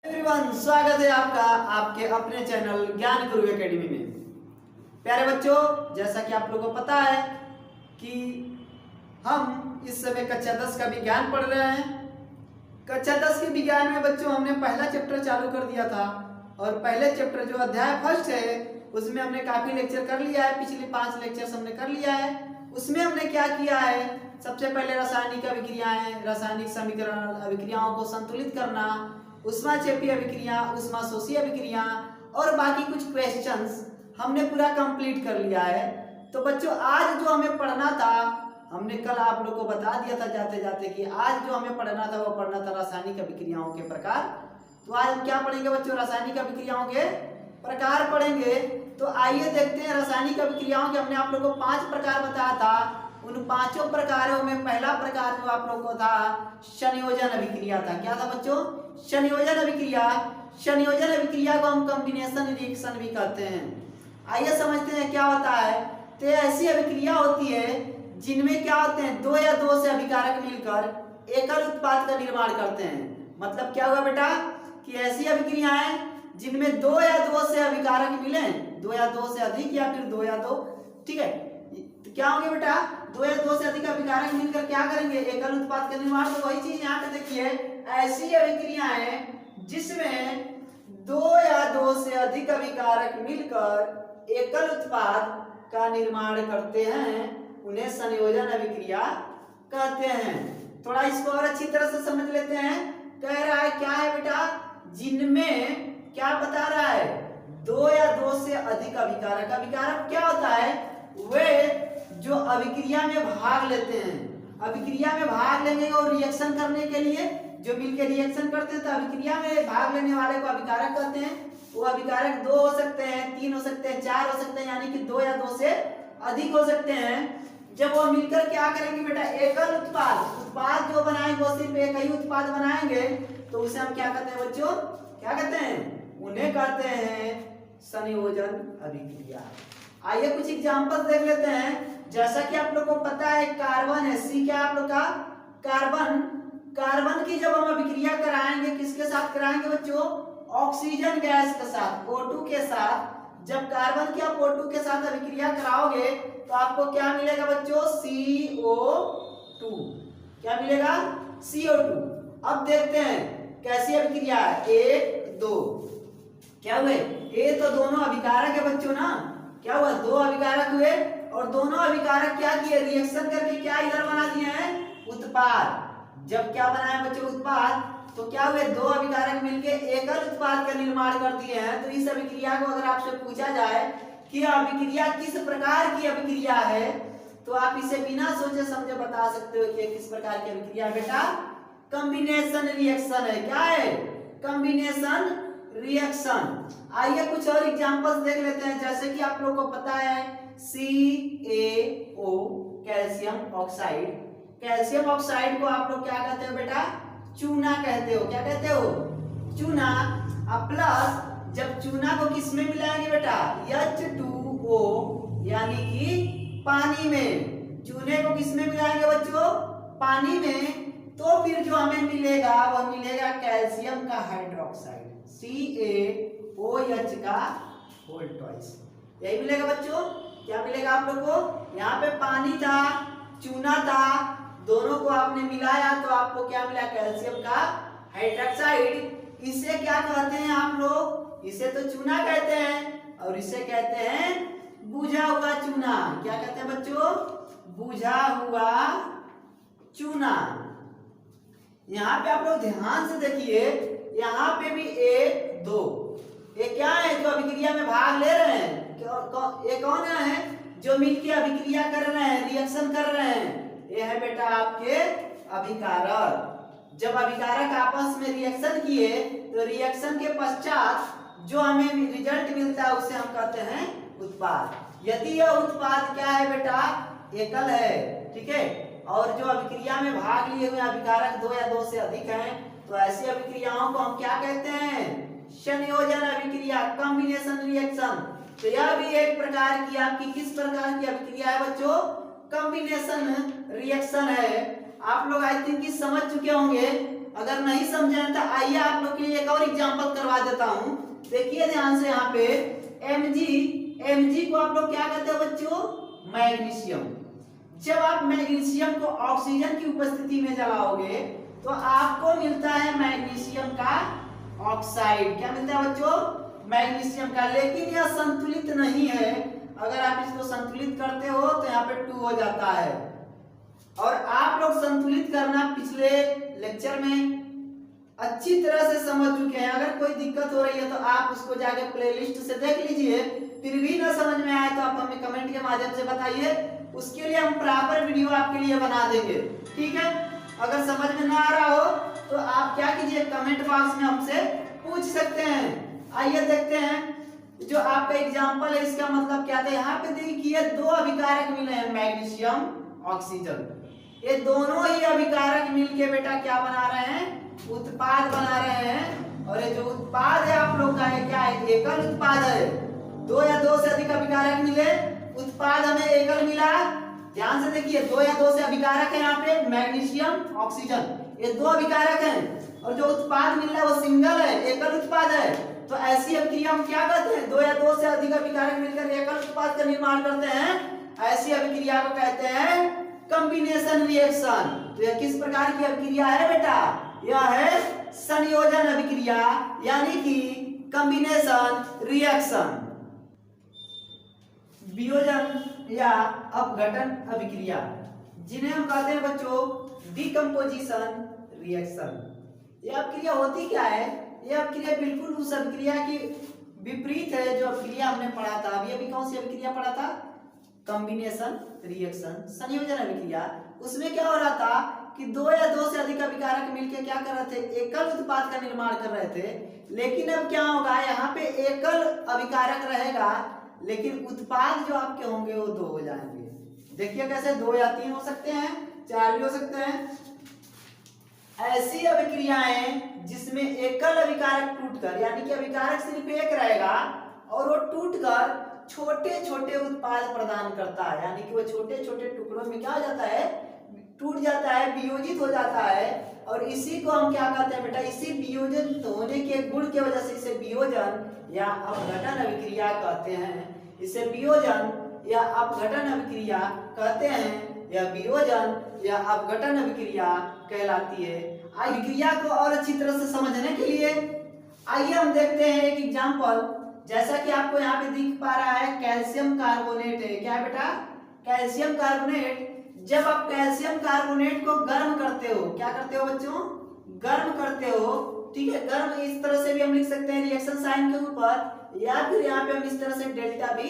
Everyone, स्वागत है आपका आपके अपने चैनल ज्ञान गुरु एकेडमी में। प्यारे बच्चों, जैसा कि आप लोगों को पता है कि हम इस समय कक्षा 10 का विज्ञान पढ़ रहे हैं। कक्षा 10 के विज्ञान में बच्चों हमने पहला चैप्टर चालू कर दिया था और पहले चैप्टर जो अध्याय फर्स्ट है उसमें हमने काफी लेक्चर कर लिया है। पिछले 5 लेक्चर्स हमने कर लिया है। उसमें हमने क्या किया है, सबसे पहले रासायनिक अभिक्रियाएं, रासायनिक समीकरण, अभिक्रियाओं को संतुलित करना, ऊष्माक्षेपीय अभिक्रिया, ऊष्माशोषी अभिक्रिया और बाकी कुछ क्वेश्चंस हमने पूरा कंप्लीट कर लिया है। तो बच्चों आज जो हमें पढ़ना था, हमने कल आप लोग को बता दिया था जाते जाते कि आज जो हमें पढ़ना था वो पढ़ना था रासायनिक अभिक्रियाओं के प्रकार। तो आज हम क्या पढ़ेंगे बच्चों, रासायनिक अभिक्रियाओं के प्रकार पढ़ेंगे। तो आइए देखते हैं रासायनिक अभिक्रियाओं के हमने आप लोग को 5 प्रकार बताया था। उन 5 प्रकारों में पहला प्रकार जो आप लोग को था संयोजन अभिक्रिया था। क्या था बच्चों? संयोजन अभिक्रिया। संयोजन अभिक्रिया को हम कॉम्बिनेशन रिएक्शन भी कहते हैं। आइए समझते हैं क्या होता है। तो ऐसी अभिक्रिया होती है जिनमें क्या होते हैं, 2 या 2 से अभिकारक मिलकर एकल उत्पाद का निर्माण करते हैं। मतलब क्या हुआ बेटा कि ऐसी अभिक्रियाएं जिनमें 2 या 2 से अभिकारक मिले, 2 या 2 से अधिक या फिर 2 या 2, ठीक है, तो क्या होंगे बेटा, 2 या 2 से अधिक अभिकारक मिलकर क्या करेंगे, एकल उत्पाद का निर्माण। तो वही चीज यहाँ पे देखिए, ऐसी अभिक्रियाएं जिसमें 2 या 2 से अधिक अभिकारक मिलकर एकल उत्पाद का निर्माण करते हैं उन्हें संयोजन अभिक्रिया कहते हैं। थोड़ा इसको और अच्छी तरह से समझ लेते हैं। कह रहा है क्या है बेटा, जिनमें क्या बता रहा है, 2 या 2 से अधिक अभिकारक। अभिकारक क्या होता है, वे जो अभिक्रिया में भाग लेते हैं, अभिक्रिया में भाग लेंगे और रिएक्शन करने के लिए जो मिलकर रिएक्शन करते हैं, तो अभिक्रिया में भाग लेने वाले को अभिकारक कहते हैं। वो अभिकारक 2 हो सकते हैं, 3 हो सकते हैं, 4 हो सकते हैं, यानी कि 2 या 2 से अधिक हो सकते हैं। जब वो मिलकर क्या करेंगे बेटा, एकल उत्पाद जो बनाएंगे वो सिर्फ एक ही उत्पाद बनाएंगे, तो उसे हम क्या कहते हैं बच्चों, क्या कहते हैं, उन्हें कहते हैं संयोजन अभिक्रिया। आइए कुछ एग्जांपल देख लेते हैं। जैसा कि आप लोग को पता है कार्बन है, सी क्या आप लोग का, कार्बन की जब हम अभिक्रिया कराएंगे किसके साथ कराएंगे बच्चों, ऑक्सीजन गैस के साथ, O2 के साथ। जब कार्बन की आप O2 के साथ अभिक्रिया कराओगे तो आपको क्या मिलेगा बच्चों, CO2। क्या मिलेगा, CO2। अब देखते हैं कैसी अभिक्रिया है, 1 2, क्या हुए, ये तो दोनों अभिकारक है बच्चों ना, क्या हुआ, 2 अभिकारक हुए और दोनों अभिकारक क्या किए, रिएक्शन करके क्या इधर बना दिए हैं, उत्पाद। जब क्या बनाया बच्चों, उत्पाद, तो क्या हुए, 2 अभिकारक मिलके एकल उत्पाद का निर्माण कर दिए हैं। तो इस अभिक्रिया को अगर आपसे पूछा जाए कि अभिक्रिया किस प्रकार की अभिक्रिया है, तो आप इसे बिना सोचे समझे बता सकते हो कि किस प्रकार की अभिक्रिया है बेटा, कॉम्बिनेशन रिएक्शन है। क्या है, कॉम्बिनेशन रिएक्शन। आइए कुछ और एग्जांपल्स देख लेते हैं। जैसे कि आप लोगों को पता है CaO, calcium oxide. Calcium oxide को आप लोग क्या कहते हो बेटा, चूना कहते हो। क्या कहते हो, चूना। अब प्लस जब चूना को किस में मिलाएंगे बेटा, H2O, यानी कि पानी में। चूने को किस में मिलाएंगे बच्चों, पानी में। तो फिर जो हमें मिलेगा वह मिलेगा कैल्शियम का हाइड्रोक्साइड, CaOH का होल ट्वाइस। यही मिलेगा बच्चों। क्या मिलेगा आप लोग को, यहाँ पे पानी था, चूना था, दोनों को आपने मिलाया तो आपको क्या मिला, कैल्शियम का हाइड्रोक्साइड। इसे क्या कहते हैं आप लोग, इसे तो चूना कहते हैं और इसे कहते हैं बुझा हुआ चूना। क्या कहते हैं बच्चों, बुझा हुआ चूना। यहाँ पे आप लोग ध्यान से देखिए, यहाँ पे भी 1 2, ये क्या है, जो अभिक्रिया में भाग ले रहे हैं। ये कौन है, जो मिलकर अभिक्रिया कर रहे हैं, रिएक्शन कर रहे हैं, ये है बेटा आपके अभिकारक। जब अभिकारक आपस में रिएक्शन किए तो रिएक्शन के पश्चात जो हमें रिजल्ट मिलता है उसे हम कहते हैं उत्पाद। यदि यह उत्पाद क्या है बेटा, एकल है, ठीक है, और जो अभिक्रिया में भाग लिए हुए अभिकारक 2 या 2 से अधिक हैं, तो ऐसी अभिक्रियाओं को हम क्या कहते हैं, संयोजन अभिक्रिया, कॉम्बिनेशन रिएक्शन। तो यह भी एक प्रकार की आपकी किस प्रकार की अभिक्रिया है बच्चों, कॉम्बिनेशन रिएक्शन है। आप लोग आई थिंक समझ चुके होंगे। अगर नहीं समझे तो आइए आप लोग के लिए एक और एग्जांपल करवा देता हूं। देखिए ध्यान से यहाँ पे Mg को आप लोग क्या कहते हैं बच्चों? मैग्नीशियम। जब आप मैग्नीशियम को ऑक्सीजन की उपस्थिति में जलाओगे तो आपको मिलता है मैग्नीशियम का ऑक्साइड। क्या मिलता है बच्चों? मैग्नीशियम का। लेकिन यह संतुलित नहीं है, अगर आप इसको संतुलित करते हो तो यहाँ पे 2 हो जाता है। और आप लोग संतुलित करना पिछले लेक्चर में अच्छी तरह से समझ चुके हैं। अगर कोई दिक्कत हो रही है तो आप उसको जाके प्लेलिस्ट से देख लीजिए। फिर भी ना समझ में आए तो आप हमें कमेंट के माध्यम से बताइए, उसके लिए हम प्रॉपर वीडियो आपके लिए बना देंगे, ठीक है। अगर समझ में ना आ रहा हो तो आप क्या कीजिए, कमेंट बॉक्स में हमसे पूछ सकते हैं। आइए देखते हैं जो आपका एग्जाम्पल है इसका मतलब क्या था। यहाँ पे देखिए 2 अभिकारक मिले हैं, मैग्नीशियम, ऑक्सीजन। ये दोनों ही अभिकारक मिलके बेटा क्या बना रहे हैं? उत्पाद बना रहे हैं। और ये जो उत्पाद है आप लोग का है क्या है? एकल उत्पाद है। 2 या 2 से अधिक अभिकारक मिले, उत्पाद हमें एकल मिला। ध्यान से देखिए 2 या 2 से अभिकारक है यहाँ पे, मैग्नीशियम, ऑक्सीजन, ये 2 अभिकारक हैं। और जो उत्पाद मिल रहा है वो सिंगल है, एकल उत्पाद है। तो ऐसी अभिक्रिया हम क्या कहते हैं? 2 या 2 से अधिक अभिकारक मिलकर एकल उत्पाद का निर्माण करते हैं। ऐसी अभिक्रिया को कहते हैं कॉम्बिनेशन रिएक्शन। तो यह किस प्रकार की अभिक्रिया है बेटा? यह है संयोजन अभिक्रिया, यानी कि कॉम्बिनेशन रिएक्शन। वियोजन या अपघटन अभिक्रिया, जिन्हें हम कहते हैं बच्चों डिकम्पोजिशन रिएक्शन। यह अभिक्रिया होती क्या है? यह अभिक्रिया बिल्कुल उस अभिक्रिया की विपरीत है जो अभिक्रिया हमने पढ़ा था। अभी कौन सी अभिक्रिया पढ़ा था? कॉम्बिनेशन रिएक्शन, संयोजन अभिक्रिया। उसमें क्या हो रहा था कि 2 या 2 से अधिक अभिकारक मिलकर क्या कर रहे थे? एकल उत्पाद का निर्माण कर रहे थे। लेकिन अब क्या होगा, यहाँ पे एकल अभिकारक रहेगा लेकिन उत्पाद जो आपके होंगे वो 2 हो जाएंगे। देखिए कैसे 2 या 3 हो सकते हैं, 4 भी हो सकते हैं। ऐसी अभिक्रियाएं जिसमें एकल अभिकारक टूटकर, यानी कि अभिकारक सिर्फ एक रहेगा और वो टूटकर छोटे छोटे उत्पाद प्रदान करता है, यानी कि वो छोटे छोटे टुकड़ों में क्या हो जाता है? टूट जाता है, वियोजित हो जाता है। और इसी को हम क्या कहते हैं बेटा? इसी वियोजन होने के गुण की वजह से इसे वियोजन या अपघटन अभिक्रिया कहते हैं। इसे वियोजन या अपघटन अभिक्रिया कहते हैं, या वियोजन या अपघटन अभिक्रिया कहलाती है। अभिक्रिया को और अच्छी तरह से समझने के लिए आइए हम देखते हैं एक एग्जांपल। जैसा कि आपको यहाँ पे दिख पा रहा है कैल्शियम कार्बोनेट है। क्या बेटा? Calcium carbonate. जब आप कैल्शियम कार्बोनेट को गर्म करते हो, क्या करते हो बच्चों? गर्म करते हो, ठीक है। गर्म इस तरह से भी हम लिख सकते हैं रिएक्शन साइन के ऊपर, या फिर यहाँ पे हम इस तरह से डेल्टा भी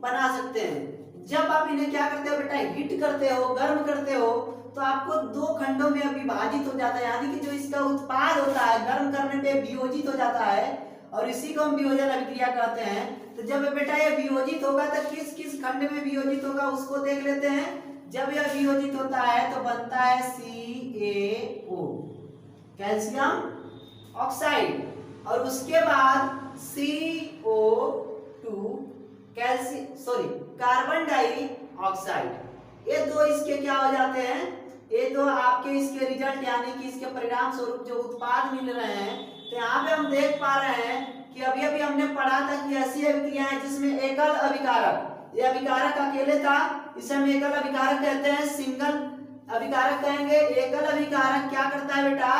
बना सकते हैं। जब आप इन्हें क्या करते हो बेटा? हीट करते हो, गर्म करते हो, तो आपको 2 खंडों में विभाजित हो जाता है, यानी कि जो इसका उत्पाद होता है गर्म करने पे वियोजित हो जाता है, और इसी को हम वियोजन अभिक्रिया कहते हैं। तो जब बेटा ये वियोजित होगा तो किस किस खंड में वियोजित होगा उसको देख लेते हैं। जब यह वियोजित होता है तो बनता है CaO, कैल्शियम ऑक्साइड, और उसके बाद CO2, कार्बन डाइऑक्साइड। ये 2 इसके क्या हो जाते हैं? ये 2 आपके इसके रिजल्ट, यानी कि इसके परिणाम स्वरूप जो उत्पाद मिल रहे हैं। तो यहाँ पे हम देख पा रहे हैं कि अभी अभी हमने पढ़ा था कि ऐसी अभिक्रियाएं जिसमें एकल अभिकारक, ये अभिकारक अकेले था, इसे हम एकल अभिकारक कहते हैं, सिंगल अभिकारक कहेंगे। एकल अभिकारक क्या करता है बेटा?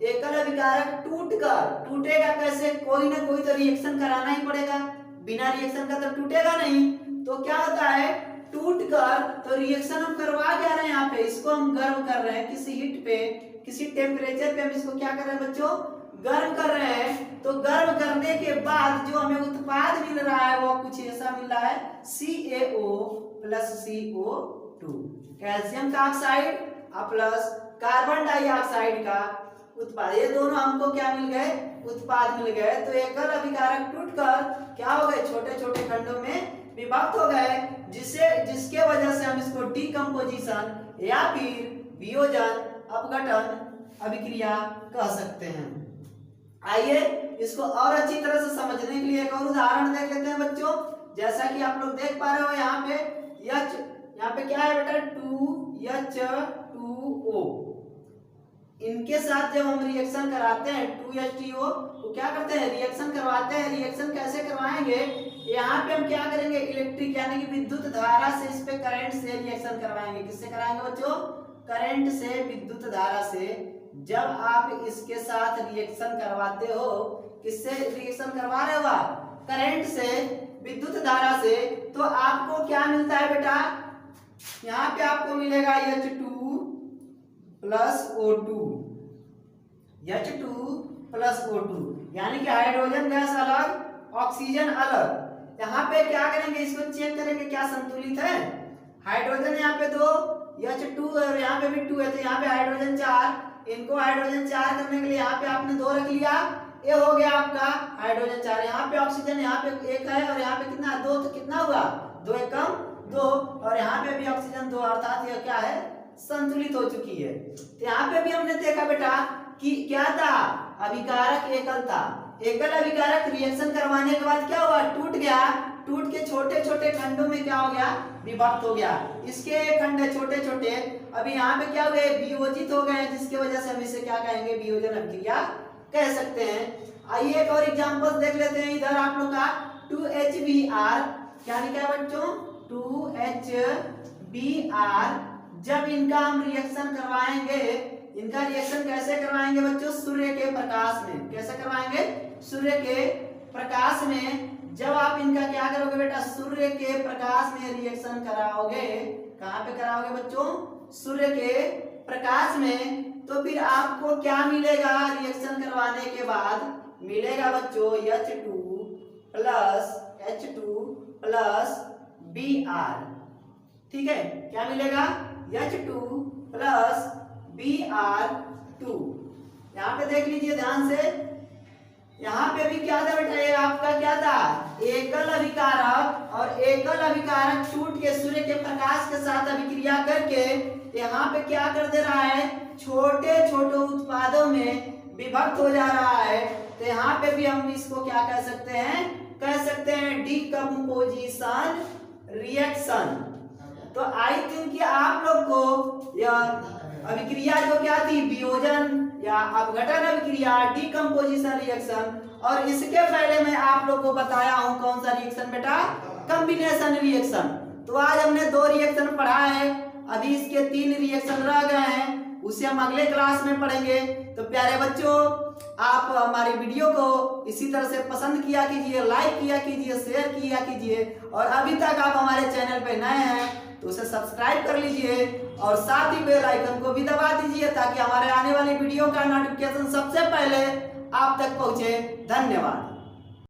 एकल अभिकारक टूटेगा कैसे? कोई ना कोई तो रिएक्शन कराना ही पड़ेगा, बिना रिएक्शन का तो टूटेगा नहीं। तो क्या होता है? टूटकर, तो रिएक्शन हम करवा क्या रहे हैं यहाँ पे? इसको हम गर्म कर रहे हैं, किसी हीट पे, किसी टेम्परेचर पे हम इसको क्या कर रहे हैं बच्चों? गर्म कर रहे हैं। तो गर्म करने के बाद जो हमें उत्पाद मिल रहा है वो कुछ ऐसा मिल रहा है CaO प्लस CO2, कैल्शियम का ऑक्साइड प्लस कार्बन डाइऑक्साइड का उत्पाद। ये दोनों हमको क्या मिल गए? उत्पाद मिल गए। तो एकल अभिकारक टूटकर क्या हो गए? छोटे छोटे खंडों में विभक्त हो गए, जिसके वजह से हम इसको डिकम्पोजिशन या फिर वियोजन अपघटन अभिक्रिया कह सकते हैं। आइए इसको और अच्छी तरह से समझने के लिए एक और उदाहरण देख लेते हैं बच्चों। जैसा कि आप लोग देख पा रहे हो यहाँ पे यहाँ पे क्या है बेटा? 2H2O, इनके साथ जब हम रिएक्शन कराते हैं 2H2O तो क्या करते हैं, रिएक्शन करवाते हैं। रिएक्शन कैसे करवाएंगे, यहाँ पे हम क्या करेंगे, इलेक्ट्रिक यानी कि विद्युत धारा से इस पे करंट से रिएक्शन करवाएंगे। किससे कराएंगे बच्चों, करंट से, विद्युत धारा से। जब आप इसके साथ रिएक्शन करवाते हो, किससे रिएक्शन करवा रहे हो आप, करंट से, विद्युत धारा से, तो आपको क्या मिलता है बेटा, यहाँ पे आपको मिलेगा H2 plus O2, H2 plus O2, यानी कि हाइड्रोजन गैस अलग, ऑक्सीजन अलग। यहाँ पे क्या करेंगे, इसको चेक करेंगे क्या संतुलित है। हाइड्रोजन यहाँ पे 2, H2 और यहाँ पे भी 2 है, तो यहाँ पे हाइड्रोजन 4, इनको हाइड्रोजन 4 करने के लिए यहाँ पे आपने 2 रख लिया, ये हो गया आपका हाइड्रोजन 4। यहाँ पे ऑक्सीजन यहाँ पे 1 है और यहाँ पे कितना 2, तो कितना हुआ 2 एकम 2, और यहाँ पे भी ऑक्सीजन 2, अर्थात यह क्या है, संतुलित हो चुकी है। तो यहाँ पे भी हमने देखा बेटा कि क्या था, अभिकारक एकल था। एकल अभिकारक रिएक्शन करवाने के बाद क्या हुआ, टूट गया, टूट के छोटे छोटे खंडों में क्या हो गया, विभक्त हो गया। इसके खंड है छोटे छोटे, अभी यहाँ पे क्या हुए, वियोजित हो गए, जिसकी वजह से हम इसे क्या कहेंगे, वियोजन अभिक्रिया कह सकते हैं। आइए एक और एग्जांपल देख लेते हैं। इधर आप लोग का 2HBr क्या लिखा है बच्चों, 2HBr। जब इनका हम रिएक्शन करवाएंगे, इनका रिएक्शन कैसे करवाएंगे बच्चों, सूर्य के प्रकाश में। कैसे करवाएंगे, सूर्य के प्रकाश में। जब आप इनका क्या करोगे बेटा, सूर्य के प्रकाश में रिएक्शन कराओगे, कहाँ पे कराओगे बच्चों, सूर्य के प्रकाश में, तो फिर आपको क्या मिलेगा, रिएक्शन करवाने के बाद मिलेगा बच्चों H2 प्लस Br। ठीक है, क्या मिलेगा, H2 प्लस Br2। यहाँ पे देख लीजिए ध्यान से, यहाँ पे भी क्या था बेटा, ये आपका क्या था, एकल अभिकारक, और एकल अभिकारक टूट के सूर्य के प्रकाश के साथ अभिक्रिया करके यहाँ पे क्या कर दे रहा है, छोटे छोटे उत्पादों में विभक्त हो जा रहा है। तो यहाँ पे भी हम इसको क्या कह सकते हैं, डीकम्पोजिशन रिएक्शन। तो आई थिंक कि आप लोग को यह अभिक्रिया जो क्या थी, वियोजन या अपघटन अभिक्रिया, डीकम्पोजिशन रिएक्शन, और इसके पहले मैं आप लोग को बताया हूं कौन सा रिएक्शन बेटा, कॉम्बिनेशन रिएक्शन। तो आज हमने 2 रिएक्शन पढ़ा है, अभी इसके 3 रिएक्शन रह गए हैं, उसे हम अगले क्लास में पढ़ेंगे। तो प्यारे बच्चों, आप हमारी वीडियो को इसी तरह से पसंद किया कीजिए, लाइक किया कीजिए, शेयर किया कीजिए, और अभी तक आप हमारे चैनल पे नए हैं तो उसे सब्सक्राइब कर लीजिए, और साथ ही बेल आइकन को भी दबा दीजिए ताकि हमारे आने वाली वीडियो का नोटिफिकेशन सबसे पहले आप तक पहुंचे। धन्यवाद।